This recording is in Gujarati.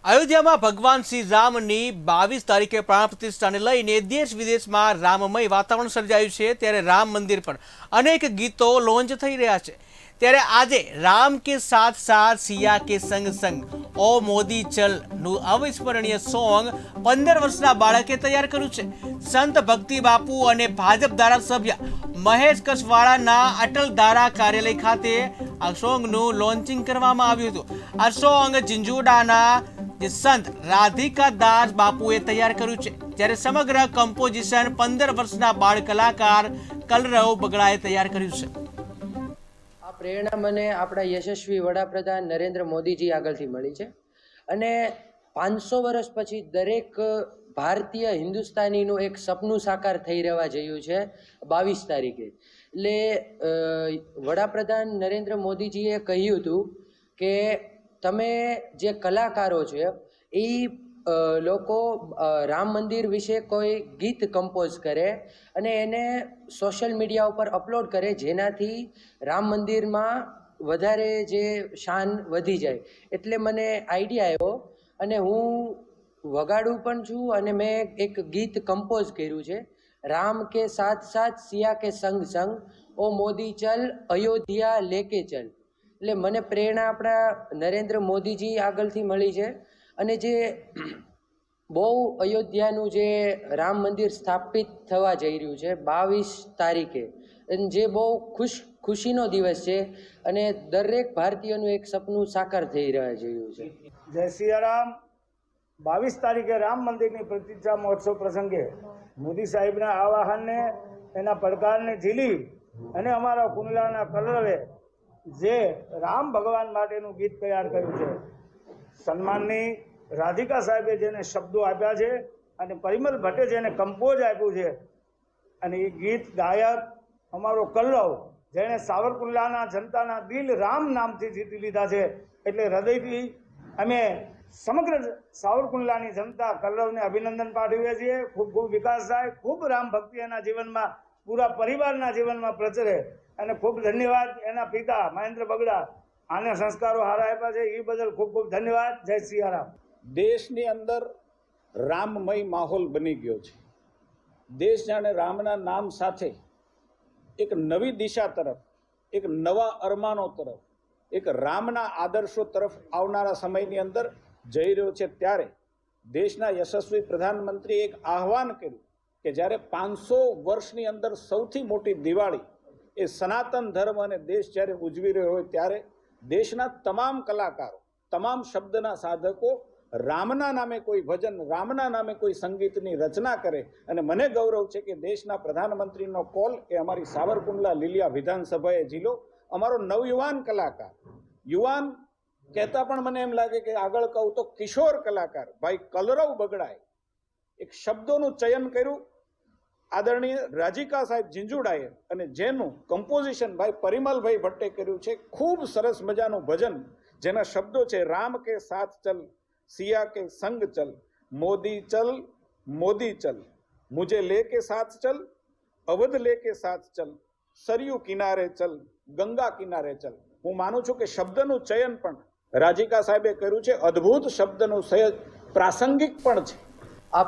અયોધ્યામાં ભગવાન શ્રી રામની 22 તારીખે પ્રાણ પ્રતિષ્ઠાને લઈને દેશ વિદેશમાં રામમય વાતાવરણ સર્જાયું છે। ત્યારે રામ મંદિર પર અનેક ગીતો લોન્ચ થઈ રહ્યા છે। ત્યારે આજે રામ કે સાથ સાથ સિયા કે સંગ સંગ ઓ મોદી ચલ નું અવિસ્મરણીય સોંગ 15 વર્ષના બાળકે તૈયાર કર્યું છે। સંત ભક્તિ બાપુ અને ભાજપ ધારાસભ્ય મહેશ કસવાળાના અટલ ધારા કાર્યાલય ખાતે આ સોંગનું લોન્ચિંગ કરવામાં આવ્યું હતું। આ સોંગ ઝીંઝુવાડાના સંત રાધિકા દાસ બાપુએ તૈયાર કર્યું છે। જ્યારે સમગ્ર કમ્પોઝિશન 15 વર્ષના બાળ કલાકાર કલરવ બગડાએ તૈયાર કર્યું છે। આ પ્રેરણા મને આપણા યશસ્વી વડાપ્રધાન નરેન્દ્ર મોદીજી આગળથી મળી છે અને 500 વર્ષ પછી દરેક ભારતીય હિન્દુસ્તાનીનું એક સપનું સાકાર થઈ રહેવા જયું છે 22 તારીખે। એટલે વડાપ્રધાન નરેન્દ્ર મોદીજીએ કહ્યું હતું કે તમે જે કલાકારો છે એ લોકો રામ મંદિર વિશે કોઈ ગીત કમ્પોઝ કરે અને એને સોશિયલ મીડિયા ઉપર અપલોડ કરે, જેનાથી રામ મંદિરમાં વધારે જે શાન વધી જાય। એટલે મને આઈડિયા આવ્યો અને હું વગાડું પણ છું અને મેં એક ગીત કમ્પોઝ કર્યું છે, રામ કે સાથ સાથ સિયા કે સંગ સંગ ઓ મોદી ચલ અયોધ્યા લેકે ચલ। એટલે મને પ્રેરણા આપણા નરેન્દ્ર મોદીજી આગળથી મળી છે અને જે બહુ અયોધ્યાનું જે રામ મંદિર સ્થાપિત થવા જઈ રહ્યું છે 22 તારીખે, જે બહુ ખુશીનો દિવસ છે અને દરેક ભારતીયનું એક સપનું સાકાર થઈ રહ્યા જયું છે। જય સિયારામ। 22 તારીખે રામ મંદિરની પ્રતિષ્ઠા મહોત્સવ પ્રસંગે મોદી સાહેબના આવાહનને, એના પડકારને ઝીલી અને અમારા કુંડલાના કલરવે જે રામ ભગવાન માટેનું ગીત તૈયાર કર્યું છે, સન્માનની રાધિકા સાહેબે જેને શબ્દો આપ્યા છે અને પરિમલ ભટ્ટે જેને કમ્પોઝ આપ્યું છે, અને એ ગીત ગાયક અમારો કલરવ જેણે સાવરકુંડલાના જનતાના દિલ રામ નામથી જીતી લીધા છે। એટલે હૃદયથી અમે સમગ્ર સાવરકુંડલાની જનતા કલરવને અભિનંદન પાઠવીએ છીએ। ખૂબ ખૂબ વિકાસ થાય, ખૂબ રામ ભક્તિ એના જીવનમાં, પૂરા પરિવારના જીવનમાં પ્રચરે અને ખૂબ ધન્યવાદ એના પિતા મહેન્દ્ર બગડા, આને સંસ્કારો હારા આપ્યા છે એ બદલ ખૂબ ખૂબ ધન્યવાદ। જય સિયારામ। દેશની અંદર રામમય માહોલ બની ગયો છે। દેશ જાણે રામના નામ સાથે એક નવી દિશા તરફ, એક નવા અરમાનો તરફ, એક રામના આદર્શો તરફ આવનારા સમયની અંદર જઈ રહ્યો છે। ત્યારે દેશના યશસ્વી પ્રધાનમંત્રીએ એક આહ્વાન કર્યું કે જ્યારે 500 વર્ષની અંદર સૌથી મોટી દિવાળી એ સનાતન ધર્મ અને દેશ જ્યારે ઉજવી રહ્યો હોય ત્યારે દેશના તમામ કલાકારો, તમામ શબ્દના સાધકો રામના નામે કોઈ ભજન, રામના નામે કોઈ સંગીતની રચના કરે। અને મને ગૌરવ છે કે દેશના પ્રધાનમંત્રીનો કોલ એ અમારી સાવરકુંડલા લીલિયા વિધાનસભાએ ઝીલો। અમારો નવયુવાન કલાકાર, યુવાન કહેતા પણ મને એમ લાગે કે આગળ કહું તો કિશોર કલાકાર ભાઈ કલરવ બગડાએ એક શબ્દોનું ચયન કર્યું આદરણીય રાધિકા સાહેબ ઝીંઝુવાડાએ, અને જેનું કમ્પોઝિશન ભાઈ પરિમલભાઈ ભટ્ટે કર્યું છે। ખૂબ સરસ મજાનું ભજન જેના શબ્દો છે રામ કે સાથ ચલ સિયા કે સંગ ચલ મોદી ચલ મુझे लेके साथ चल अवध लेके साथ चल सरयू किनारे चल गंगा किनारे चल। હું માનું છું કે શબ્દનું ચયન પણ રાધિકા સાહેબે કર્યું છે, અદ્ભુત શબ્દનું સહજ પ્રાસંગિક પણ છે। આ